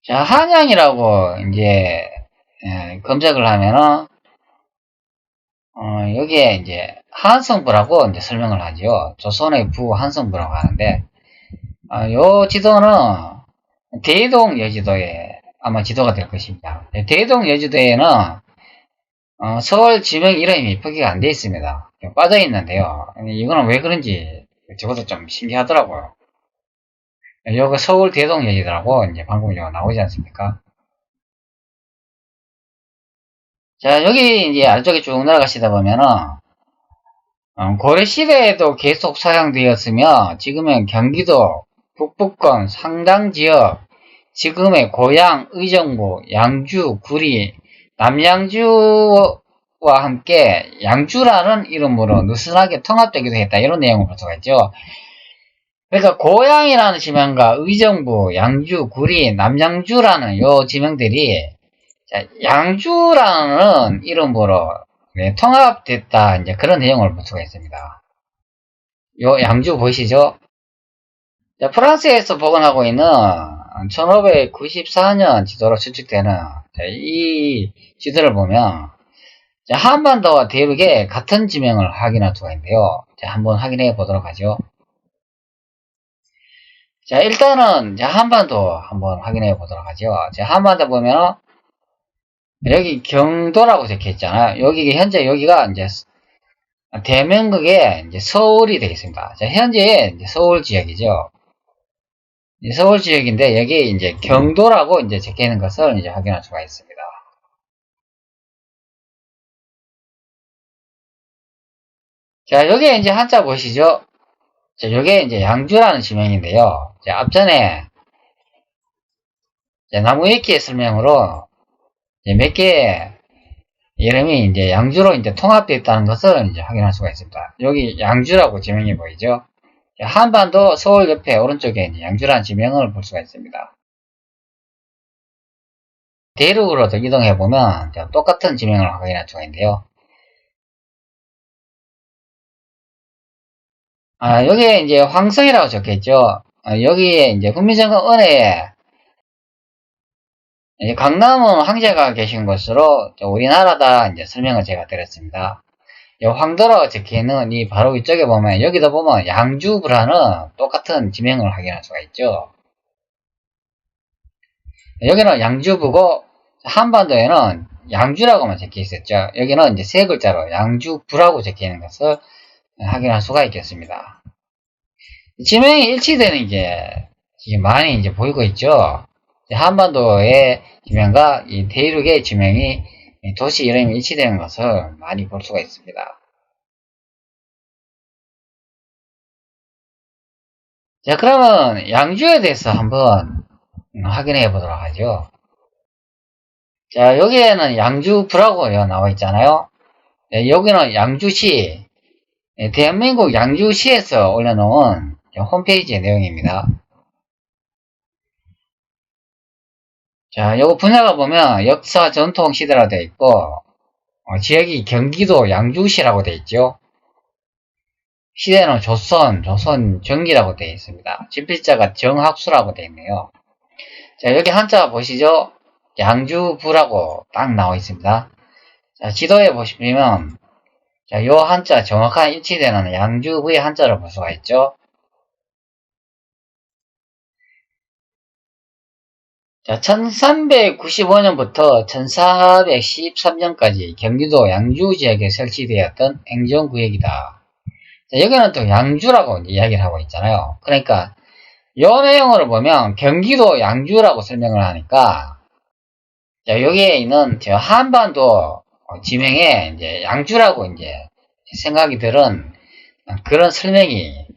자, 한양이라고 이제 검색을 하면은 여기에 이제 한성부라고 이제 설명을 하죠. 조선의 부 한성부라고 하는데 요 지도는 대동 여지도에 아마 지도가 될 것입니다. 대동 여지도에는 서울 지명 이름이 표기가 안 되어 있습니다. 빠져 있는데요. 이거는 왜 그런지 저것도 좀 신기하더라고요. 여기 서울 대동 여지도라고 이제 방금 나오지 않습니까? 자, 여기 이제 아래쪽에 쭉 내려가시다 보면은 고려시대에도 계속 사용되었으며 지금은 경기도 북부권 상당지역, 지금의 고양, 의정부, 양주, 구리, 남양주와 함께 양주라는 이름으로 느슨하게 통합되기도 했다. 이런 내용을 볼 수가 있죠. 그러니까 고양이라는 지명과 의정부, 양주, 구리, 남양주라는 요 지명들이 양주라는 이름으로 통합됐다. 이제 그런 내용을 볼 수가 있습니다. 요 양주 보이시죠? 자, 프랑스에서 복원하고 있는 1594년 지도로 추측되는 이 지도를 보면 한반도와 대륙의 같은 지명을 확인할 수가 있는데요. 자, 한번 확인해 보도록 하죠. 자, 일단은 한반도 한번 확인해 보도록 하죠. 자, 한반도 보면 여기 경도라고 적혀 있잖아요. 여기 현재 여기가 이제 대명국의 이제 서울이 되겠습니다. 자, 현재 이제 서울 지역이죠. 서울 지역인데 여기에 이제 경도라고 이제 적혀 있는 것을 이제 확인할 수가 있습니다. 자, 여기에 이제 한자 보시죠. 자, 요게 이제 양주라는 지명인데요. 자, 앞전에 나무위키의 설명으로 몇 개의 이름이 이제 양주로 이제 통합되어 있다는 것을 이제 확인할 수가 있습니다. 여기 양주라고 지명이 보이죠? 한반도 서울 옆에 오른쪽에 이제 양주라는 지명을 볼 수가 있습니다. 대륙으로도 이동해보면 똑같은 지명을 확인할 수가 있는데요. 여기에 이제 황성이라고 적혀있죠. 여기에 이제 국민정권 은혜에 강남은 황제가 계신 곳으로 우리나라다 이제 설명을 제가 드렸습니다. 황도라고 적혀있는 이 바로 이쪽에 보면 여기도 보면 양주부라는 똑같은 지명을 확인할 수가 있죠. 여기는 양주부고 한반도에는 양주라고만 적혀 있었죠. 여기는 이제 세 글자로 양주부라고 적혀 있는 것을 확인할 수가 있겠습니다. 지명이 일치되는 게 많이 이제 보이고 있죠. 한반도의 지명과 이 대륙의 지명이 도시 이름이 일치되는 것을 많이 볼 수가 있습니다. 자, 그러면 양주에 대해서 한번 확인해 보도록 하죠. 자, 여기에는 양주부라고 나와 있잖아요. 여기는 양주시, 대한민국 양주시에서 올려놓은 홈페이지의 내용입니다. 자, 요거 분야가 보면 역사 전통 시대라 되어 있고, 지역이 경기도 양주시라고 되어 있죠. 시대는 조선 정기라고 되어 있습니다. 집필자가 정학수라고 되어 있네요. 자, 여기 한자 보시죠. 양주부라고 딱 나와 있습니다. 자, 지도에 보시면, 자, 요 한자 정확한 일치되는 양주부의 한자를 볼 수가 있죠. 자, 1395년부터 1413년까지 경기도 양주 지역에 설치되었던 행정구역이다. 자, 여기는 또 양주라고 이야기를 하고 있잖아요. 그러니까 요 내용을 보면 경기도 양주라고 설명을 하니까 자, 여기에 있는 저 한반도 지명에 이제 양주라고 이제 생각이 들은 그런 설명이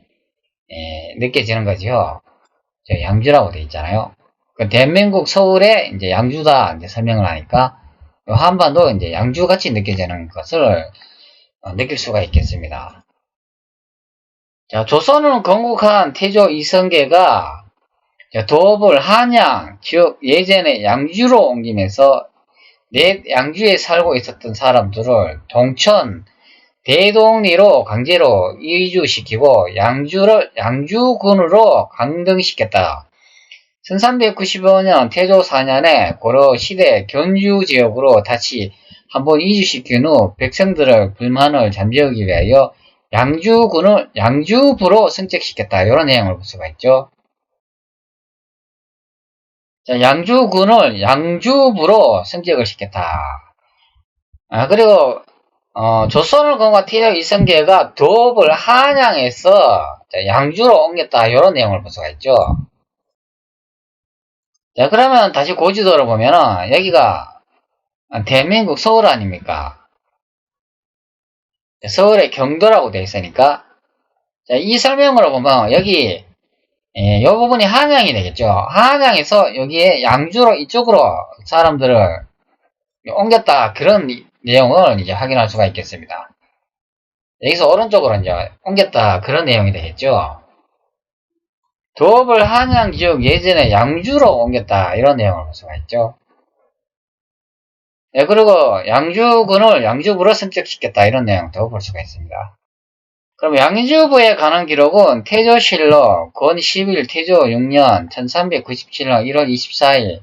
느껴지는 거죠. 저 양주라고 돼 있잖아요. 그 대한민국 서울에 이제 양주다 이제 설명을 하니까 한반도 이제 양주같이 느껴지는 것을 느낄 수가 있겠습니다. 자, 조선을 건국한 태조 이성계가 도읍을 한양, 즉 예전에 양주로 옮기면서 양주에 살고 있었던 사람들을 동천, 대동리로 강제로 이주시키고 양주군으로 강등시켰다. 1395년 태조 4년에 고려 시대 견주 지역으로 다시 한번 이주시킨 후 백성들의 불만을 잠재우기 위하여 양주군을 양주부로 승격시켰다. 이런 내용을 볼 수가 있죠. 자, 양주군을 양주부로 승격을 시켰다. 그리고 조선을 건과 태조 이성계가 도읍을 한양에서 양주로 옮겼다. 이런 내용을 볼 수가 있죠. 자, 그러면 다시 고지도를 보면은 여기가 대한민국 서울 아닙니까? 서울의 경도라고 되어 있으니까 자, 이 설명으로 보면 여기 이 부분이 한양이 되겠죠. 한양에서 여기에 양주로 이쪽으로 사람들을 옮겼다. 그런 내용을 이제 확인할 수가 있겠습니다. 여기서 오른쪽으로 이제 옮겼다. 그런 내용이 되겠죠. 도읍을 한양 지역 예전에 양주로 옮겼다. 이런 내용을 볼 수가 있죠. 네, 그리고 양주군을 양주부로 승격시켰다. 이런 내용도 볼 수가 있습니다. 그럼 양주부에 관한 기록은 태조실록 권 10일 태조 6년 1397년 1월 24일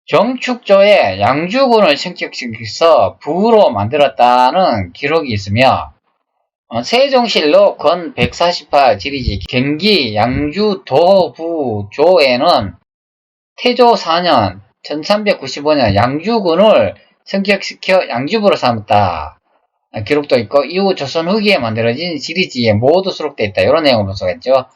정축조에 양주군을 승격시켜서 부로 만들었다는 기록이 있으며 세종실록 권 148 지리지 경기 양주도부조에는 태조 4년 1395년 양주군을 승격시켜 양주부로 삼았다. 기록도 있고 이후 조선 후기에 만들어진 지리지에 모두 수록되어 있다. 이런 내용을 볼 수가 있죠.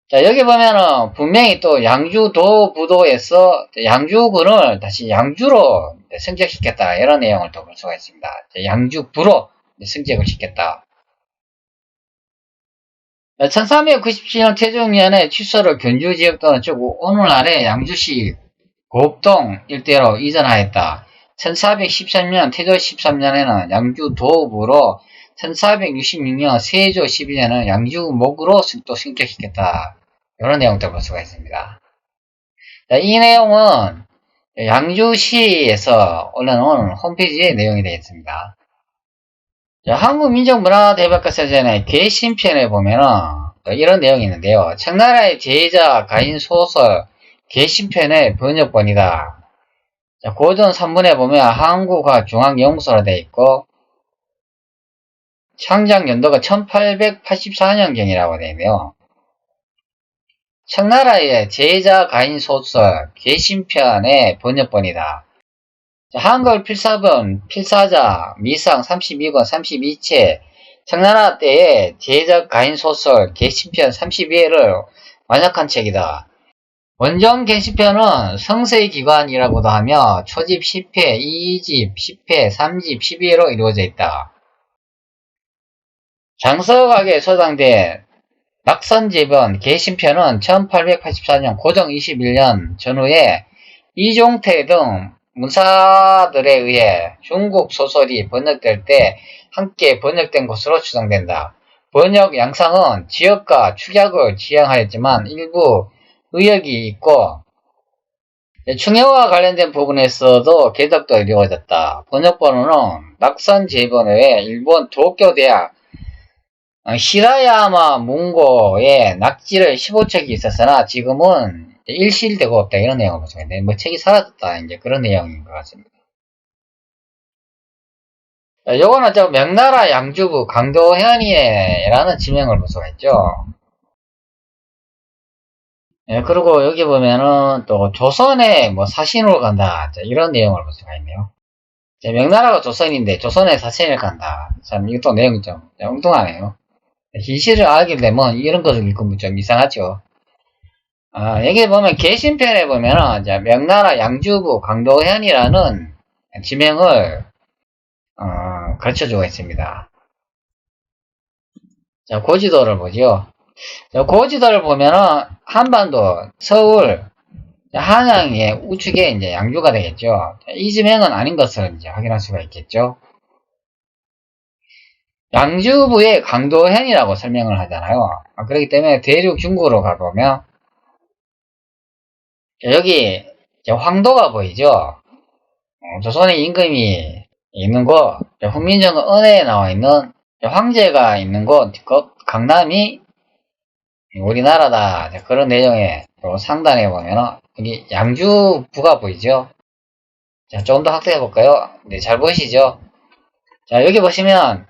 자, 여기 보면은 분명히 또 양주도부도에서 양주군을 다시 양주로 승격시켰다. 이런 내용을 또 볼 수가 있습니다. 양주부로 승격을 시켰다. 1397년 태종년에 취소를 견주 지역 또는 즉 오늘날의 양주시 곡동 일대로 이전하였다. 1413년 태조 13년에는 양주 도읍으로 1466년 세조 12년은 양주 목으로 또 승격시켰다. 이런 내용도 볼 수가 있습니다. 자, 이 내용은 양주시에서 올라놓은 홈페이지에 내용이 되어 있습니다. 자, 한국민족문화대백과사전의 개신편에 보면은 이런 내용이 있는데요. 청나라의 제자 가인 소설 개신편의 번역본이다. 자, 고전 3분에 보면 한국화 중앙연구소로 되어 있고 창작 연도가 1884년경이라고 되어 있네요. 청나라의 제자 가인 소설 개신편의 번역본이다. 자, 한글 필사본 필사자 미상 32권 32채 청나라 때의 제자 가인 소설 개신편 32회를 완약한 책이다. 원정 개시편은 성세기관이라고도 하며 초집 10회, 2집 10회, 3집 12회로 이루어져 있다. 장서각에 소장된 낙선집은 개신편은 1884년 고정 21년 전후에 이종태 등 문사들에 의해 중국 소설이 번역될 때 함께 번역된 것으로 추정된다. 번역 양상은 지역과 축약을 지향하였지만 일부 의역이 있고 충혈과 관련된 부분에서도 개혁도 이루어졌다. 번역본은 낙선제본 외에 일본 도쿄대학 시라야마 문고에 낙지를 15책이 있었으나 지금은 일실되고 없다. 이런 내용을 볼 수가 있는데 뭐 책이 사라졌다. 이제 그런 내용인 것 같습니다. 요거는 저 명나라 양주부 강도현이라는 지명을 볼 수가 있죠. 예, 그리고 여기 보면은 또 조선에 뭐 사신으로 간다. 이런 내용을 볼 수가 있네요. 명나라가 조선인데 조선에 사신을 간다. 참 이것도 내용이 좀 엉뚱하네요. 기시를 알게 되면 이런 것을 읽으면 좀 이상하죠. 여기 보면 개신편에 보면은 명나라 양주부 강도현이라는 지명을 가르쳐주고 있습니다. 자, 고지도를 보죠. 고지도를 보면은 한반도, 서울, 한양의 우측에 이제 양주가 되겠죠. 이 지명은 아닌 것을 이제 확인할 수가 있겠죠. 양주부의 강도현이라고 설명을 하잖아요. 그렇기 때문에 대륙 중구로 가보면 여기 황도가 보이죠. 조선의 임금이 있는 곳, 훈민정음 은혜에 나와 있는 황제가 있는 곳, 강남이 우리나라다. 그런 내용의 요 상단에 보면은 여기 양주부가 보이죠? 자, 조금 더 확대해 볼까요? 네, 잘 보이시죠? 자, 여기 보시면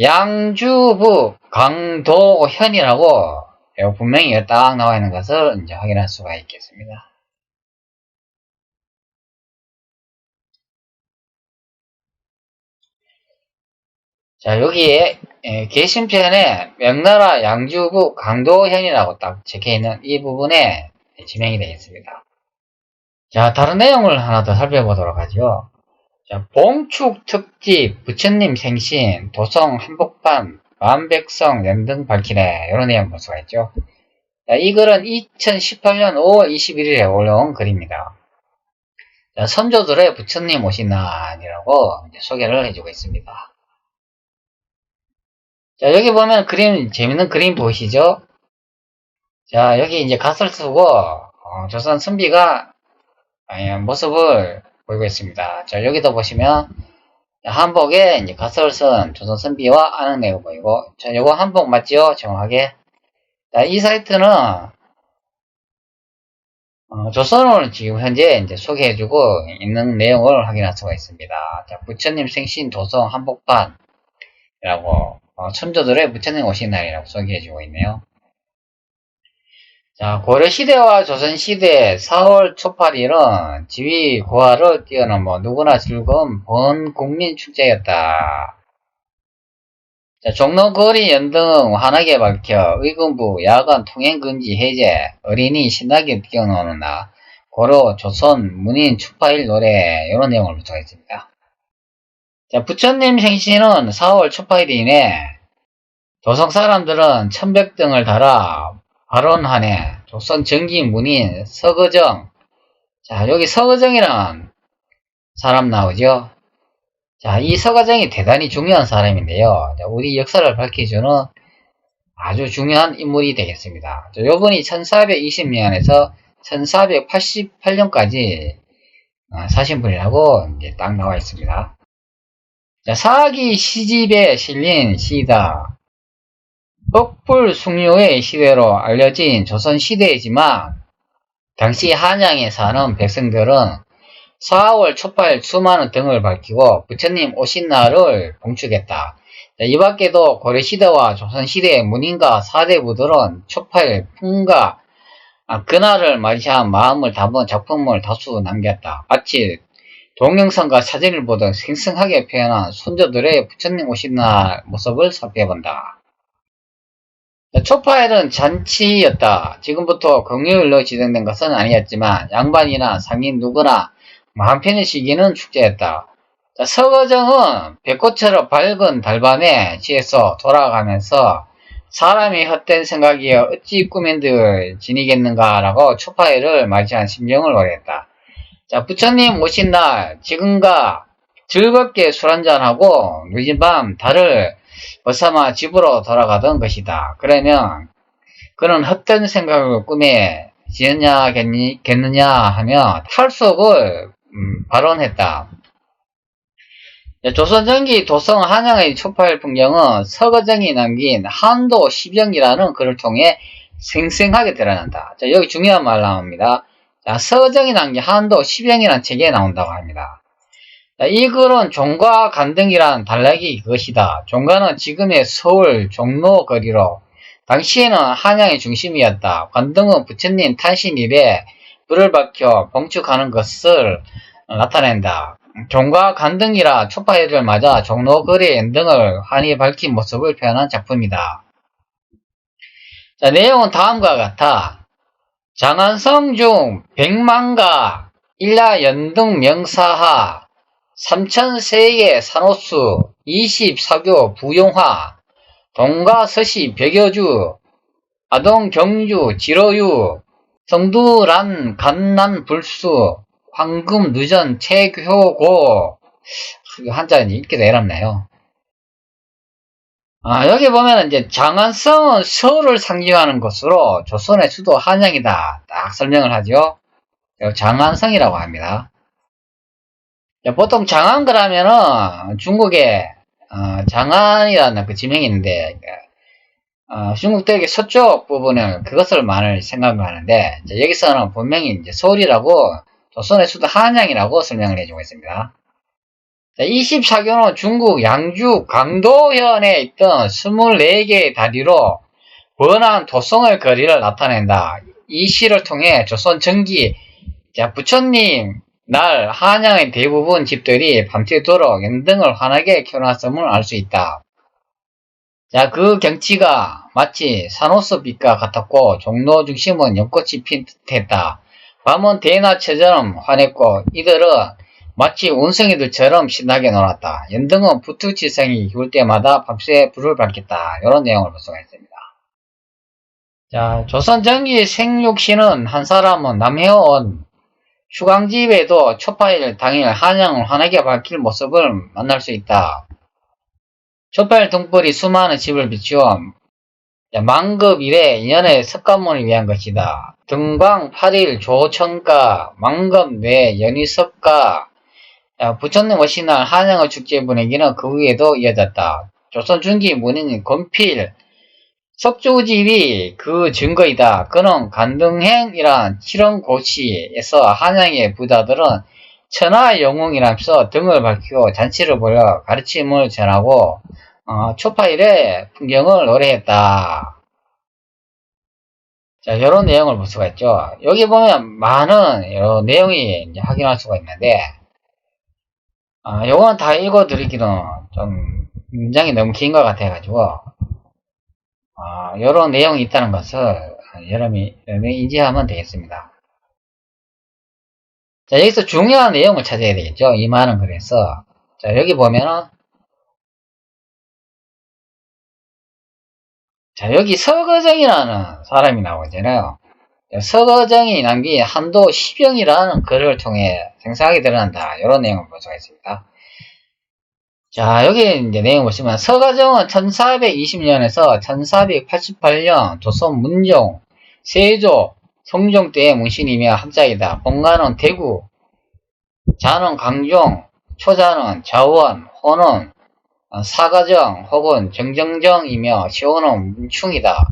양주부 강도현이라고 분명히 딱 나와 있는 것을 이제 확인할 수가 있겠습니다. 자, 여기에 게시편에 명나라 양주부 강도현이라고 딱 적혀있는 이 부분에 지명이 되어 있습니다. 자, 다른 내용을 하나 더 살펴보도록 하죠. 자, 봉축 특집, 부처님 생신, 도성 한복판, 만백성 연등 밝히네. 이런 내용 볼 수가 있죠. 자, 이 글은 2018년 5월 21일에 올라온 글입니다. 자, 선조들의 부처님 오신 날이라고 소개를 해주고 있습니다. 자, 여기 보면 그림, 재밌는 그림 보이시죠? 자, 여기 이제 갓을 쓰고, 조선 선비가 모습을 보이고 있습니다. 자, 여기도 보시면, 한복에 이제 갓을 쓴 조선 선비와 아낙네가 보이고, 자, 요거 한복 맞죠? 정확하게. 자, 이 사이트는, 조선을 지금 현재 이제 소개해주고 있는 내용을 확인할 수가 있습니다. 자, 부처님 생신 도성 한복판이라고, 천조들의 부처님 오신 날이라고 소개해주고 있네요. 자, 고려시대와 조선시대 4월 초 8일은 지위 고하를 뛰어넘어 누구나 즐거운 번국민 축제였다. 자, 종로 거리 연등 환하게 밝혀 의금부 야간 통행금지 해제 어린이 신나게 뛰어노는 날 고려 조선 문인 축파일 노래 이런 내용을 붙여 있습니다. 자, 부처님 생신은 4월 초 8일이네. 조선 사람들은 천백등을 달아 발언하네. 조선 정기 문인 서거정. 자, 여기 서거정이라는 사람 나오죠. 자, 이 서거정이 대단히 중요한 사람인데요. 자, 우리 역사를 밝혀주는 아주 중요한 인물이 되겠습니다. 자, 요분이 1420년에서 1488년까지 사신 분이라고 이제 딱 나와 있습니다. 자, 사기 시집에 실린 시다. 흑불숭유의 시대로 알려진 조선시대이지만 당시 한양에 사는 백성들은 4월 초팔 수많은 등을 밝히고 부처님 오신 날을 봉축했다. 이 밖에도 고려시대와 조선시대의 문인과 사대부들은 초팔 풍가 그날을 맞이한 마음을 담은 작품을 다수 남겼다. 마치 동영상과 사진을 보듯 생생하게 표현한 손자들의 부처님 오신 날 모습을 살펴본다. 초파일은 잔치였다. 지금부터 공휴일로 지정된 것은 아니었지만 양반이나 상인 누구나 마음 편히 쉬기는 축제였다. 서거정은 백꽃처럼 밝은 달밤에 지에서 돌아가면서 사람이 헛된 생각이여 어찌 꾸민들 지니겠는가라고 초파일을 맞이한 심정을 노래했다. 자, 부처님 오신 날 지금과 즐겁게 술 한잔하고 늦은 밤 달을 벗삼아 집으로 돌아가던 것이다. 그러면 그는 헛된 생각을 꿈에 지었냐겠느냐 하며 탈속을 발언했다. 조선전기 도성 한양의 초파일 풍경은 서거정이 남긴 한도 시병이라는 글을 통해 생생하게 드러난다. 자, 여기 중요한 말 나옵니다. 자, 서거정이 남긴 한도 시병이라는 책에 나온다고 합니다. 자, 이 글은 종과 간등이란 단락이 그것이다. 종가는 지금의 서울 종로 거리로 당시에는 한양의 중심이었다. 간등은 부처님 탄신일에 불을 밝혀 봉축하는 것을 나타낸다. 종과 간등이라 초파일을 맞아 종로 거리의 연등을 환히 밝힌 모습을 표현한 작품이다. 자, 내용은 다음과 같아. 장안성 중 백만가 일야 연등 명사하 삼천세의 산호수 24교 부용화 동가서시 벽여주 아동경주 지로유 성두란 간난불수 황금 누전 체교고 한자는 읽기도 어렵네요. 여기 보면 이제 장안성은 서울을 상징하는 것으로 조선의 수도 한양이다 딱 설명을 하죠. 장안성이라고 합니다. 보통 장안 그러면은 중국에 장안이라는 그 지명이 있는데 중국 대륙의 서쪽 부분을 그것을 많이 생각하는데 여기서는 분명히 이제 서울이라고 조선의 수도 한양이라고 설명을 해주고 있습니다. 24교는 중국 양주 강도현에 있던 24개의 다리로 번화한 도성의 거리를 나타낸다. 이 시를 통해 조선 전기 부처님 날 한양의 대부분 집들이 밤새도록 연등을 환하게 켜놨음을 알 수 있다. 자, 그 경치가 마치 산호수 빛과 같았고 종로 중심은 연꽃이 핀 듯했다. 밤은 대낮처럼 환했고 이들은 마치 원숭이들처럼 신나게 놀았다. 연등은 부투치성이 기울 때마다 밤새 불을 밝혔다. 이런 내용을 볼 수가 있습니다. 자, 조선전기 생육신은 한 사람은 남해온 휴강집에도 초파일 당일 한양을 환하게 밝힐 모습을 만날 수 있다. 초파일 등불이 수많은 집을 비추어 만급 이래 인연의 석가모니를 위한 것이다. 등광 8일 조청가, 만급 내 연희석가, 부처님 오신 날 한양의 축제 분위기는 그 후에도 이어졌다. 조선 중기 문인 권필, 석조집이 그 증거이다. 그는 간등행이란 칠원고시에서 한양의 부자들은 천하의 영웅이라면서 등을 밝히고 잔치를 벌여 가르침을 전하고 초파일의 풍경을 노래했다. 자, 이런 내용을 볼 수가 있죠. 여기 보면 많은 여러 내용이 이제 확인할 수가 있는데, 요건 다 읽어드리기는 좀 문장이 너무 긴 것 같아가지고, 이런 내용이 있다는 것을 여러분이 인지하면 되겠습니다. 자, 여기서 중요한 내용을 찾아야 되겠죠. 이 많은 글에서. 자, 여기 보면은, 자, 여기 서거정이라는 사람이 나오잖아요. 서거정이 남긴 한도 10영이라는 글을 통해 생생하게 드러난다. 이런 내용을 볼 수가 있습니다. 자, 여기 이제 내용 보시면 서가정은 1420년에서 1488년 조선 문종, 세조, 성종 때의 문신이며 학자이다. 본가는 대구, 자는 강종, 초자는 자원, 호는 사가정 혹은 정정정이며 시호는 문충이다.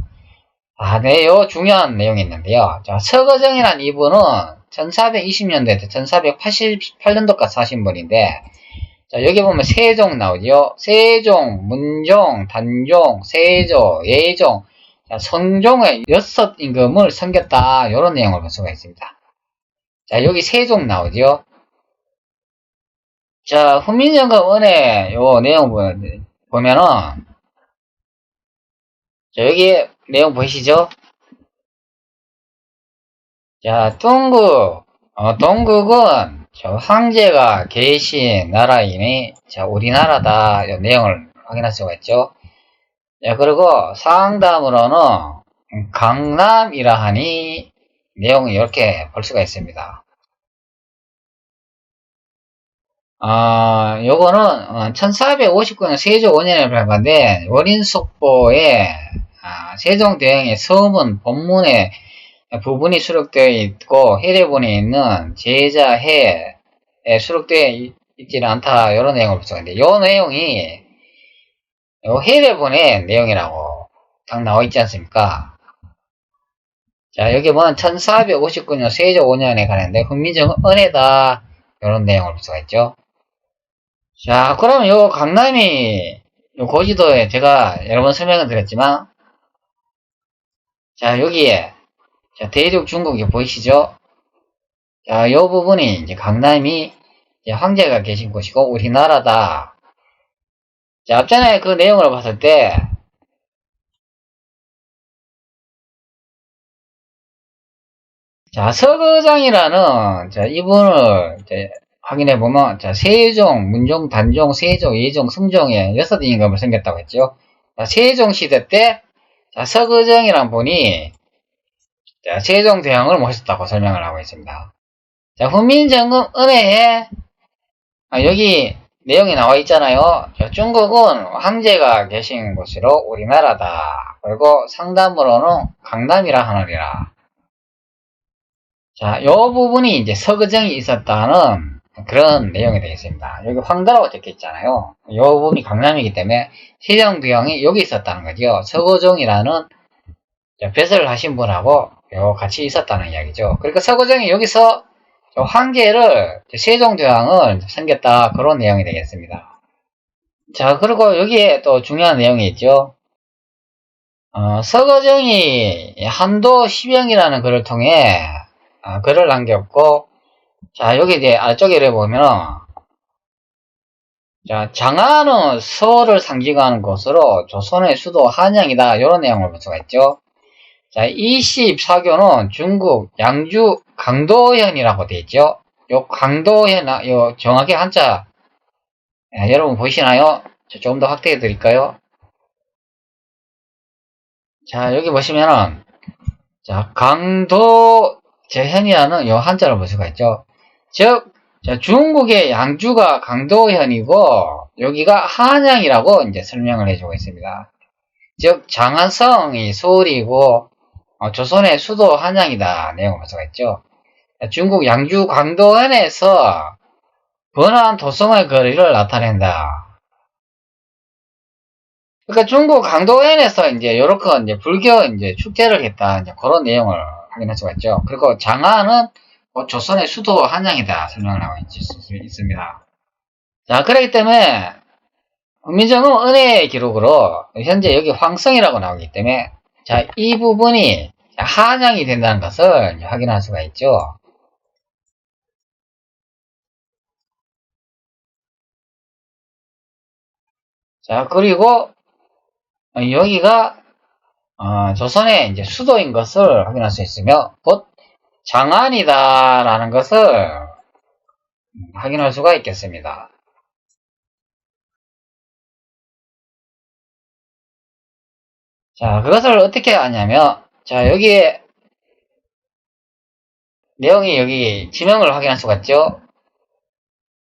네, 요 중요한 내용이 있는데요. 자, 서거정이라는 이분은 1420년대에서 1488년도까지 사신 분인데, 자, 여기 보면 세종 나오죠. 세종, 문종, 단종, 세조, 예종, 자, 성종의 6임금을 섬겼다. 이런 내용을 볼 수가 있습니다. 자, 여기 세종 나오죠. 자, 훈민정음 은혜 요 내용 보면은, 자, 여기 내용 보이시죠? 자, 동국은 저 황제가 계신 나라이니, 자, 우리나라다. 이 내용을 확인할 수가 있죠. 자, 그리고 상담으로는 강남이라 하니 내용을 이렇게 볼 수가 있습니다. 요거는 1459년 세조 5년에 발간된 원인속보에 세종대왕의 서문 본문에 부분이 수록되어 있고 해례본에 있는 제자해에 수록되어 있지는 않다. 이런 내용을 볼 수가 있는데 이 내용이 요 해례본의 내용이라고 딱 나와 있지 않습니까? 자, 여기 보면 1459년 세조 5년에 관한데 훈민정 은혜다. 이런 내용을 볼 수가 있죠. 자, 그러면 요 강남이 요 고지도에 제가 여러 번 설명을 드렸지만, 자, 여기에 자, 대륙 중국이 보이시죠? 자, 요 부분이 이제 강남이 이제 황제가 계신 곳이고 우리나라다. 자, 앞전에 그 내용을 봤을 때, 자, 서거장이라는 자, 이분을 이제 확인해 보면, 자, 세종, 문종, 단종, 세종, 예종, 성종의 6임금을 섬겼다고 했죠. 자, 세종 시대 때, 자, 서거정이라는 분이 자, 세종대왕을 모셨다고 설명을 하고 있습니다. 자, 훈민정음 은혜에 여기 내용이 나와 있잖아요. 자, 중국은 황제가 계신 곳으로 우리나라다. 그리고 상담으로는 강남이라 하느니라. 자, 요 부분이 이제 서거정이 있었다는 그런 내용이 되겠습니다. 여기 황도라고 적혀 있잖아요. 이 부분이 강남이기 때문에 세종대왕이 여기 있었다는 거죠. 서거정이라는 배설을 하신 분하고 같이 있었다는 이야기죠. 그러니까 서거정이 여기서 황제를 세종대왕을 섬겼다, 그런 내용이 되겠습니다. 자, 그리고 여기에 또 중요한 내용이 있죠. 서거정이 한도 시병이라는 글을 통해 글을 남겼고, 자, 여기 이제 아래쪽에 보면, 자, 장안은 서를 상징하는 곳으로 조선의 수도 한양이다, 이런 내용을 볼 수가 있죠. 자, 24교는 중국 양주 강도현이라고 되어 있죠. 요 강도현, 요 정확히 한자, 여러분 보이시나요? 조금 더 확대해 드릴까요? 자, 여기 보시면은, 자, 강도재현이라는 요 한자를 볼 수가 있죠. 즉, 자, 중국의 양주가 강도현이고, 여기가 한양이라고 이제 설명을 해주고 있습니다. 즉, 장안성이 서울이고, 조선의 수도 한양이다, 내용을 볼 수가 있죠. 중국 양주 강도현에서 번화한 도성의 거리를 나타낸다. 그러니까 중국 강도현에서 이제 요렇게 이제 불교 이제 축제를 했다, 이제 그런 내용을 확인할 수가 있죠. 그리고 장안은 조선의 수도 한양이다, 설명을 하고 있습니다. 자, 그렇기 때문에 훈민정음 은혜의 기록으로 현재 여기 황성이라고 나오기 때문에, 자, 이 부분이 한양이 된다는 것을 확인할 수가 있죠. 자, 그리고 여기가 조선의 이제 수도인 것을 확인할 수 있으며, 곧 장안이다라는 것을 확인할 수가 있겠습니다. 자, 그것을 어떻게 아냐면, 자, 여기에 내용이 여기 지명을 확인할 수가 있죠.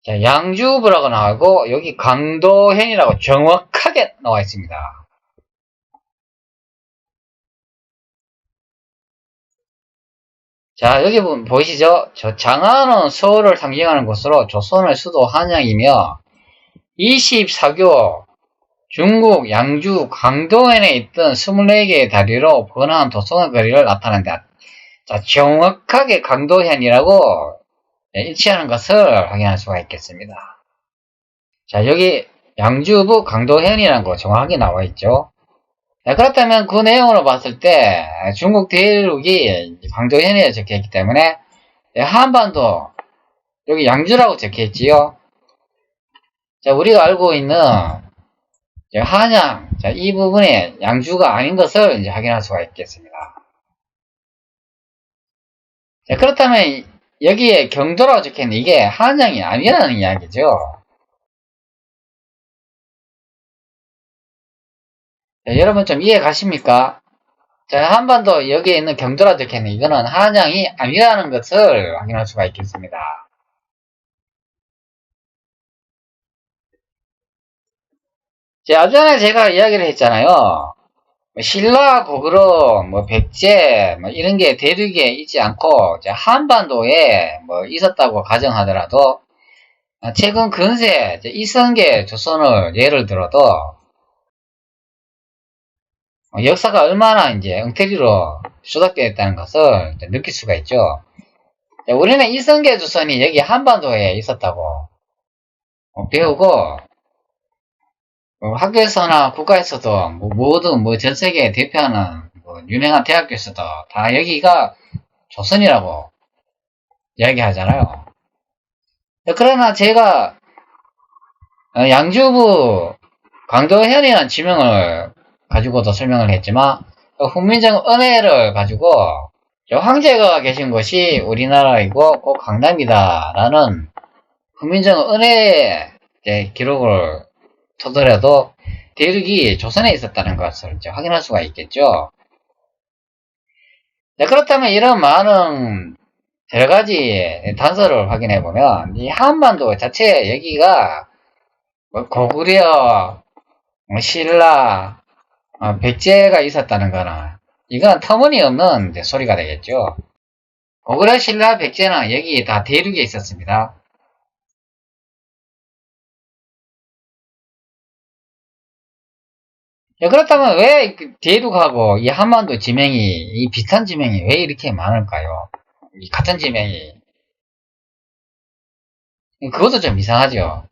자, 양주부라고 나오고 여기 강도현이라고 정확하게 나와 있습니다. 자, 여기 보이시죠? 저 장안은 서울을 상징하는 곳으로 조선의 수도 한양이며, 24교 중국 양주 강도현에 있던 24개의 다리로 번화한 도성의 거리를 나타낸다. 자, 정확하게 강도현이라고 일치하는 것을 확인할 수가 있겠습니다. 자, 여기 양주부 강도현이라는 거 정확하게 나와 있죠. 자, 그렇다면 그 내용으로 봤을 때 중국 대륙이 강도현에 적혀있기 때문에 한반도, 여기 양주라고 적혀있지요. 자, 우리가 알고 있는 한양, 자, 이 부분에 양주가 아닌 것을 이제 확인할 수가 있겠습니다. 자, 그렇다면 여기에 경도라고 적혀있는 이게 한양이 아니라는 이야기죠. 자, 여러분 좀 이해 가십니까? 자, 한반도 여기에 있는 경도라 적혀있는 이거는 한양이 아니라는 것을 확인할 수가 있겠습니다. 자, 아전에 제가 이야기를 했잖아요. 신라, 고구려, 백제, 이런 게 대륙에 있지 않고, 한반도에 있었다고 가정하더라도, 최근 근세, 이성계 조선을 예를 들어도, 역사가 얼마나 이제 엉터리로 조작되어 있다는 것을 느낄 수가 있죠. 우리는 이성계 조선이 여기 한반도에 있었다고 배우고, 학교에서나 국가에서도 모든 전 세계 대표하는 유명한 대학교에서도 다 여기가 조선이라고 이야기하잖아요. 그러나 제가 양주부 강도현이라는 지명을 가지고도 설명을 했지만, 훈민정 은혜를 가지고 황제가 계신 곳이 우리나라이고 꼭 강남이다 라는 훈민정 은혜의 기록을 토대로도 대륙이 조선에 있었다는 것을 이제 확인할 수가 있겠죠. 네, 그렇다면 이런 많은 여러 가지 단서를 확인해 보면, 이 한반도 자체 여기가 고구려, 신라, 백제가 있었다는 거는 이건 터무니없는 소리가 되겠죠. 고구려, 신라, 백제는 여기 다 대륙에 있었습니다. 그렇다면 왜 대륙하고 이 한반도 지명이, 이 비슷한 지명이 왜 이렇게 많을까요? 이 같은 지명이. 그것도 좀 이상하죠.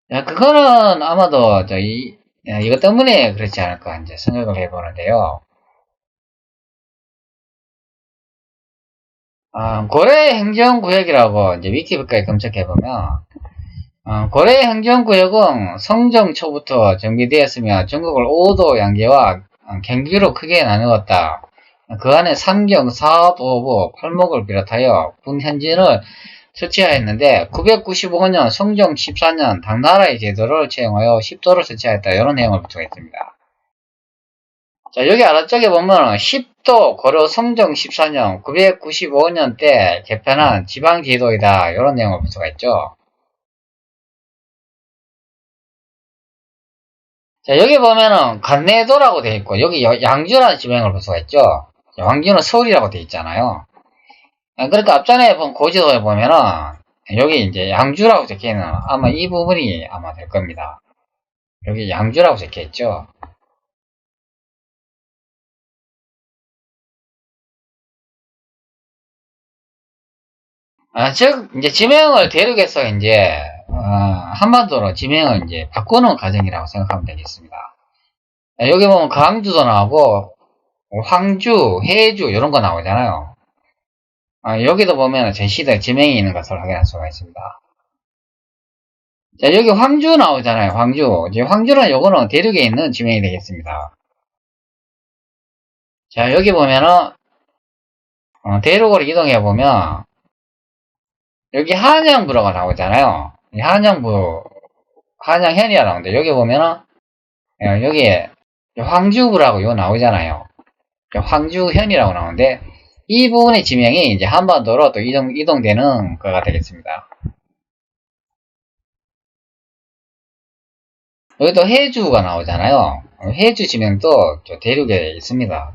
그거는 아마도 이것 때문에 그렇지 않을까 이제 생각을 해보는데요. 고래 행정구역이라고 이제 위키백과에 검색해보면, 고래 행정구역은 성종 초부터 정비되었으며 전국을 5도 양계와 경기로 크게 나누었다. 그 안에 삼경, 사업, 오부, 팔목을 비롯하여 군현진을 설치하였는데 995년 성종 14년 당나라의 제도를 채용하여 10도를 설치하였다. 이런 내용을 붙여있습니다. 자, 여기 아래쪽에 보면 10도 고려 성종 14년 995년 때 개편한 지방제도이다. 이런 내용을 볼 수가 있죠. 자, 여기 보면은 관내도라고 되어 있고 여기 양주라는 지명을 볼 수가 있죠. 양주는 서울이라고 되어 있잖아요. 그러니까 앞전에 본 고지도에 보면은 여기 이제 양주라고 적혀있는 아마 이 부분이 아마 될 겁니다. 여기 양주라고 적혀있죠. 즉 이제 지명을 대륙에서 이제 한반도로 지명을 이제 바꾸는 과정이라고 생각하면 되겠습니다. 여기 보면 강주도 나오고 황주, 해주 이런 거 나오잖아요. 여기도 보면 제시대 지명이 있는 것을 확인할 수가 있습니다. 자, 여기 황주 나오잖아요. 황주. 이제 황주는 요거는 대륙에 있는 지명이 되겠습니다. 자, 여기 보면은 대륙으로 이동해 보면 여기 한양부라고 나오잖아요. 한양부, 한양현이라 나오는데 여기 보면은 여기에 황주부라고 요 나오잖아요. 황주현이라고 나오는데 이 부분의 지명이 이제 한반도로 또 이동되는 거가 되겠습니다. 여기 또 해주가 나오잖아요. 해주 지명도 대륙에 있습니다.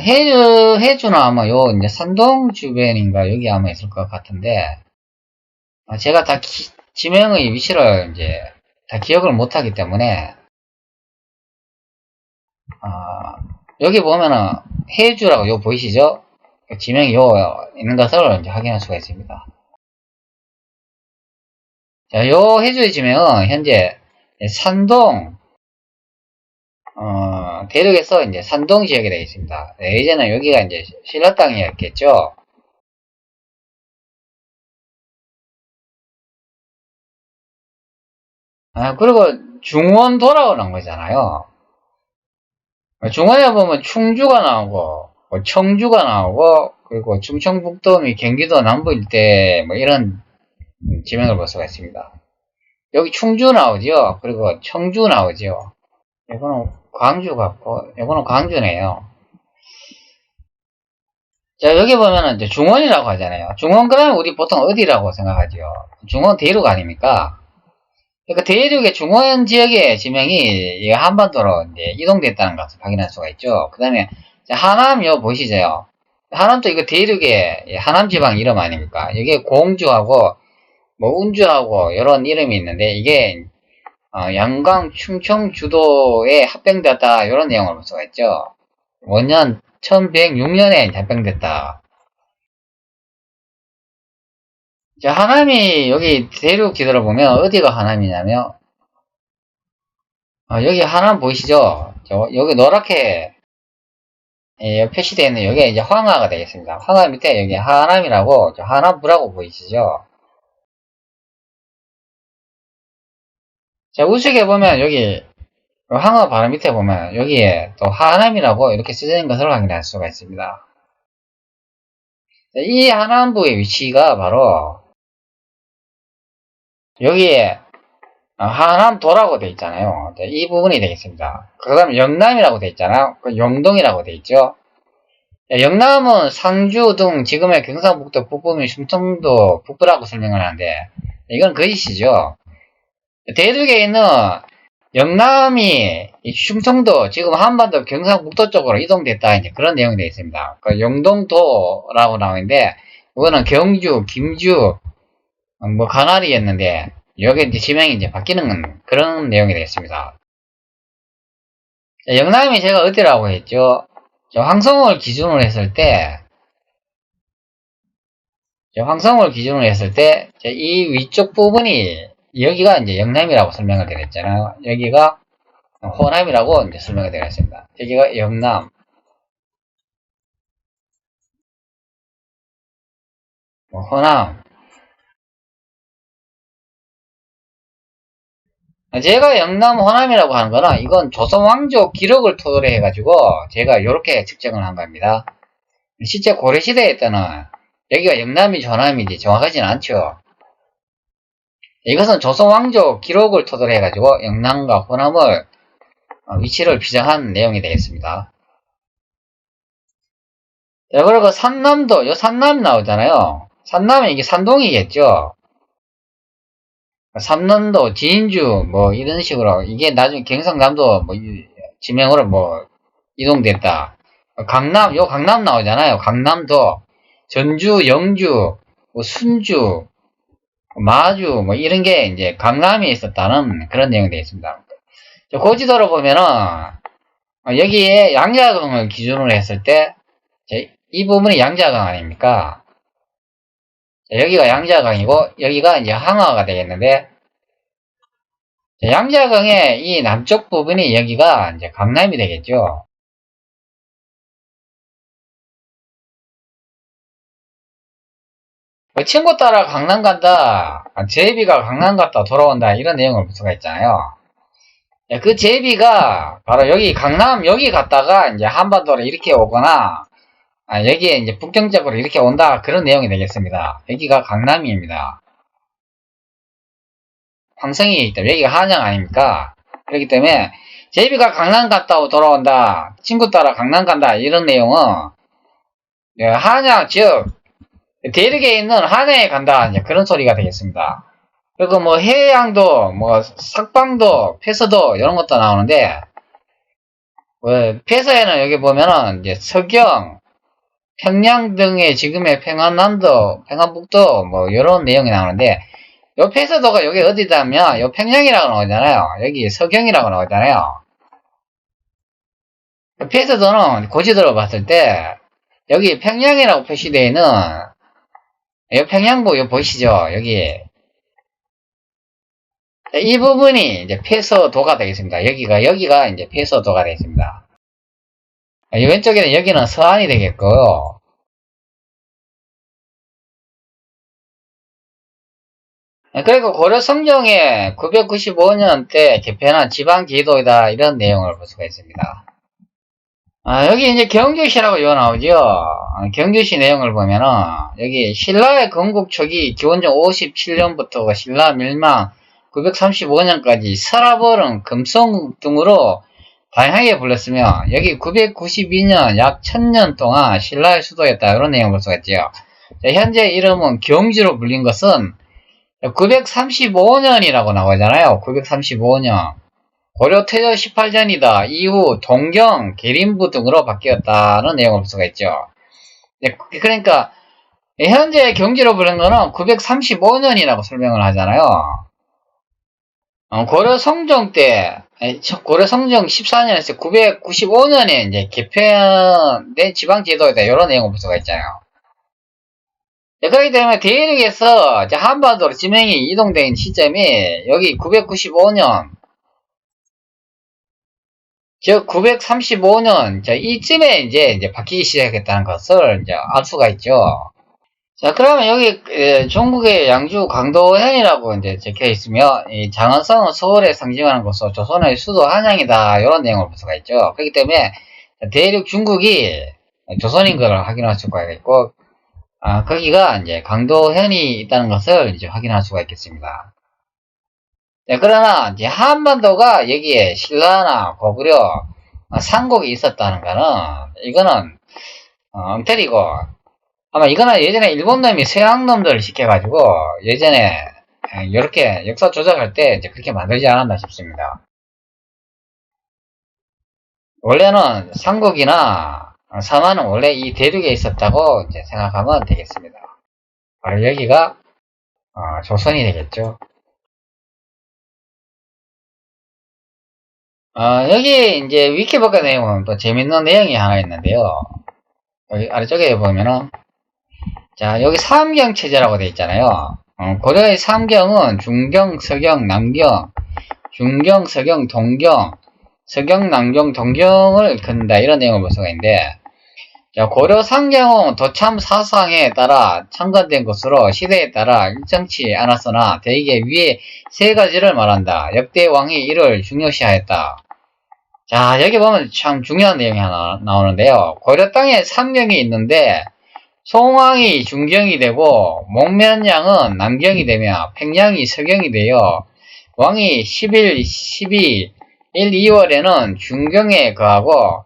해주는 아마 이제 산동 주변인가 여기 아마 있을 것 같은데 제가 다 지명의 위치를 이제 다 기억을 못하기 때문에 여기 보면은 해주라고 요 보이시죠? 지명이 요 있는 것을 이제 확인할 수가 있습니다. 자, 요 해주의 지명은 현재 산동 대륙에서 이제 산동 지역에 되어 있습니다. 예전에 여기가 이제 신라 땅이었겠죠. 그리고 중원도라고 나온 거잖아요. 중원에 보면 충주가 나오고 뭐 청주가 나오고 그리고 충청북도 및 경기도 남부 일대 뭐 이런 지명을 볼 수가 있습니다. 여기 충주 나오죠. 그리고 청주 나오죠. 이거는 광주 같고 이거는 광주네요. 자, 여기 보면은 이제 중원이라고 하잖아요. 중원 그러면 우리 보통 어디라고 생각하죠? 중원 대륙 아닙니까? 그러니까 대륙의 중원 지역의 지명이 한반도로 이제 이동됐다는 것을 확인할 수가 있죠. 그 다음에 하남 요 보시죠. 하남도 이거 대륙의 하남 지방 이름 아닙니까? 이게 공주하고 뭐 운주하고 이런 이름이 있는데 이게 양강 충청 주도에 합병되었다 이런 내용을 볼 수가 있죠. 원년 1106년에 합병됐다. 자, 하남이 여기 대륙 지도를 보면 어디가 하남이냐면 여기 하남 보이시죠? 여기 노랗게 표시되어 있는 여기가 이제 황하가 되겠습니다. 황하 밑에 여기 하남이라고 하남부라고 보이시죠? 자, 우측에 보면 여기 황하 바로 밑에 보면 여기에 또 하남이라고 이렇게 쓰여 있는 것을 확인할 수가 있습니다. 이 하남부의 위치가 바로 여기에 하남도라고 되어 있잖아요. 이 부분이 되겠습니다. 그 다음에 영남이라고 되어 있잖아요. 영동이라고 되어 있죠. 영남은 상주 등 지금의 경상북도 북부 및 충청도 북부라고 설명을 하는데 이건 거짓이죠. 대륙에 있는 영남이 충청도, 지금 한반도 경상북도 쪽으로 이동됐다, 이제 그런 내용이 되어 있습니다. 그 영동도라고 나오는데, 이거는 경주, 김주, 뭐, 관할이었는데, 여기 이제 지명이 이제 바뀌는 그런 내용이 되어 있습니다. 영남이 제가 어디라고 했죠? 황성을 기준으로 했을 때, 이 위쪽 부분이, 여기가 이제 영남이라고 설명을 드렸잖아요. 여기가 호남이라고 이제 설명을 드렸습니다. 여기가 영남, 호남. 제가 영남 호남이라고 하는 거는 이건 조선 왕조 기록을 토대로 해가지고 제가 이렇게 측정을 한 겁니다. 실제 고려시대에 때는 여기가 영남이지 호남이지 정확하지는 않죠. 이것은 조선 왕조 기록을 토대로 해가지고 영남과 호남을 위치를 비정한 내용이 되겠습니다. 자, 그리고 산남도, 요 산남이 나오잖아요. 산남은 이게 산동이겠죠. 삼남도, 진주, 뭐, 이런 식으로, 이게 나중에 경상남도, 뭐, 지명으로 뭐, 이동됐다. 강남, 요 강남 나오잖아요. 강남도, 전주, 영주, 뭐 순주, 마주, 뭐, 이런 게 이제 강남에 있었다는 그런 내용이 되어 있습니다. 고지도로 보면은, 여기에 양자강을 기준으로 했을 때, 이 부분이 양자강 아닙니까? 여기가 양자강이고, 여기가 이제 항화가 되겠는데, 양자강의 이 남쪽 부분이 여기가 이제 강남이 되겠죠. 친구 따라 강남 간다, 제비가 강남 갔다 돌아온다, 이런 내용을 볼 수가 있잖아요. 그 제비가 바로 여기 강남, 여기 갔다가 이제 한반도로 이렇게 오거나, 여기에 이제 북경적으로 이렇게 온다, 그런 내용이 되겠습니다. 여기가 강남입니다. 황성이기 때문에 여기가 한양 아닙니까? 그렇기 때문에 제비가 강남 갔다 돌아온다, 친구 따라 강남 간다, 이런 내용은 한양, 즉 대륙에 있는 한양에 간다, 이제 그런 소리가 되겠습니다. 그리고 뭐 해양도, 뭐 석방도, 폐서도 이런 것도 나오는데, 폐서에는 여기 보면은 이제 서경, 평양 등의 지금의 평안남도, 평안북도 뭐 이런 내용이 나오는데, 요 폐서도가 여기 어디다면 요 평양이라고 나오잖아요. 여기 서경이라고 나오잖아요. 폐서도는 고지도로 봤을 때 여기 평양이라고 표시되어 있는 요 평양부 요 보이시죠? 여기 이 부분이 이제 폐서도가 되겠습니다. 여기가 이제 폐서도가 되겠습니다. 이 왼쪽에는 여기는 서안이 되겠고요. 그리고 고려 성종에 995년 때 개편한 지방제도이다, 이런 내용을 볼 수가 있습니다. 여기 이제 경주시라고 이거 나오죠. 경주시 내용을 보면은 여기 신라의 건국 초기 기원전 57년부터 신라 멸망 935년까지 서라벌은 금성 등으로 다양하게 불렸으며, 여기 992년 약 1000년 동안 신라의 수도였다, 이런 내용을 볼 수가 있죠. 현재 이름은 경주로 불린 것은 935년이라고 나오잖아요. 935년. 고려 태조 18년이다. 이후 동경, 계림부 등으로 바뀌었다는 내용을 볼 수가 있죠. 그러니까 현재 경주로 부른 거는 935년이라고 설명을 하잖아요. 고려 성종 때, 고려 성종 14년에서 995년에 이제 개편된 지방제도이다, 이런 내용을 볼 수가 있잖아요. 그렇기 때문에 대륙에서 한반도로 지명이 이동된 시점이 여기 995년, 즉 935년 이쯤에 이제 바뀌기 시작했다는 것을 이제 알 수가 있죠. 자, 그러면 여기 중국의 양주 강도현이라고 이제 적혀 있으며, 이 장안성은 서울에 상징하는 것으로 조선의 수도 한양이다, 이런 내용을 볼 수가 있죠. 그렇기 때문에 대륙 중국이 조선인 것을 확인할 수가 있고, 거기가 이제 강도현이 있다는 것을 이제 확인할 수가 있겠습니다. 네, 그러나 이제 한반도가 여기에 신라나 고구려 삼국이 있었다는 거는, 이거는 엉터리고, 아마 이거는 예전에 일본 놈이 서양 놈들을 시켜가지고 예전에 이렇게 역사 조작할 때 이제 그렇게 만들지 않았나 싶습니다. 원래는 삼국이나 사마는 원래 이 대륙에 있었다고 이제 생각하면 되겠습니다. 바로 여기가 조선이 되겠죠. 여기 이제 위키버가 내용은 또 재밌는 내용이 하나 있는데요. 여기 아래쪽에 보면은 자 여기 삼경 체제라고 되어 있잖아요. 고려의 삼경은 중경, 서경, 남경, 중경, 서경, 동경, 서경, 남경, 동경을 긋는다 이런 내용을 볼 수가 있는데 자, 고려 상경은 도참 사상에 따라 창건된 것으로 시대에 따라 일정치 않았으나 대개 위에 세 가지를 말한다. 역대 왕이 이를 중요시하였다. 자, 여기 보면 참 중요한 내용이 하나 나오는데요. 고려 땅에 삼경이 있는데 송왕이 중경이 되고 목면양은 남경이 되며 팽양이 서경이 되어 왕이 11, 12, 1, 2월에는 중경에 거하고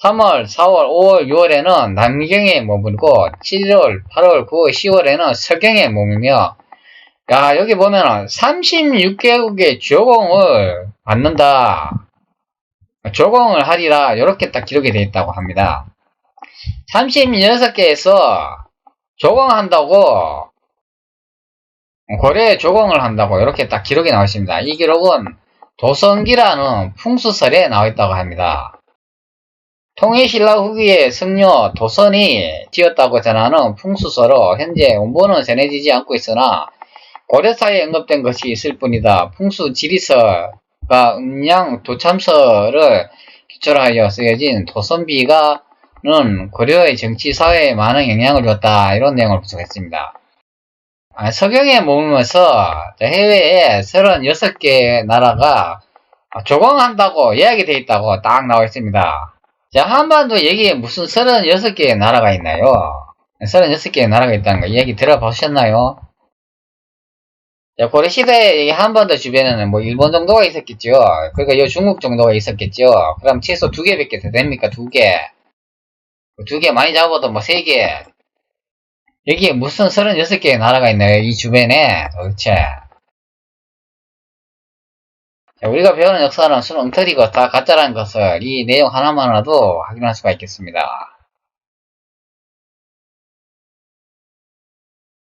3월, 4월, 5월, 6월에는 남경에 머물고 7월, 8월, 9월, 10월에는 서경에 머물며 야 여기 보면은 36개국의 조공을 받는다. 조공을 하리라 이렇게 딱 기록이 되어 있다고 합니다. 36개에서 조공한다고 고려에 조공을 한다고 이렇게 딱 기록이 나와 있습니다. 이 기록은 도성기라는 풍수설에 나와 있다고 합니다. 통일신라 후기의 승려 도선이 지었다고 전하는 풍수서로 현재 원본은 전해지지 않고 있으나 고려사에 언급된 것이 있을 뿐이다. 풍수지리서가 음양 도참서를 기초로 하여 쓰여진 도선비가는 고려의 정치 사회에 많은 영향을 줬다. 이런 내용을 분석했습니다. 서경에 머물면서 해외에 36개 나라가 조공한다고 이야기 되어 있다고 딱 나와 있습니다. 자, 한반도 얘기에 무슨 36개의 나라가 있나요? 36개의 나라가 있다는 거 이야기 들어보셨나요? 자, 고려시대에 한반도 주변에는 뭐 일본 정도가 있었겠죠. 그러니까 요 중국 정도가 있었겠죠. 그럼 최소 2개밖에 더 됩니까? 2개. 2개 많이 잡아도 뭐 3개. 여기에 무슨 36개의 나라가 있나요? 이 주변에 도대체. 자, 우리가 배우는 역사는 순 엉터리고 다 가짜라는 것을 이 내용 하나만으로도 확인할 수가 있겠습니다.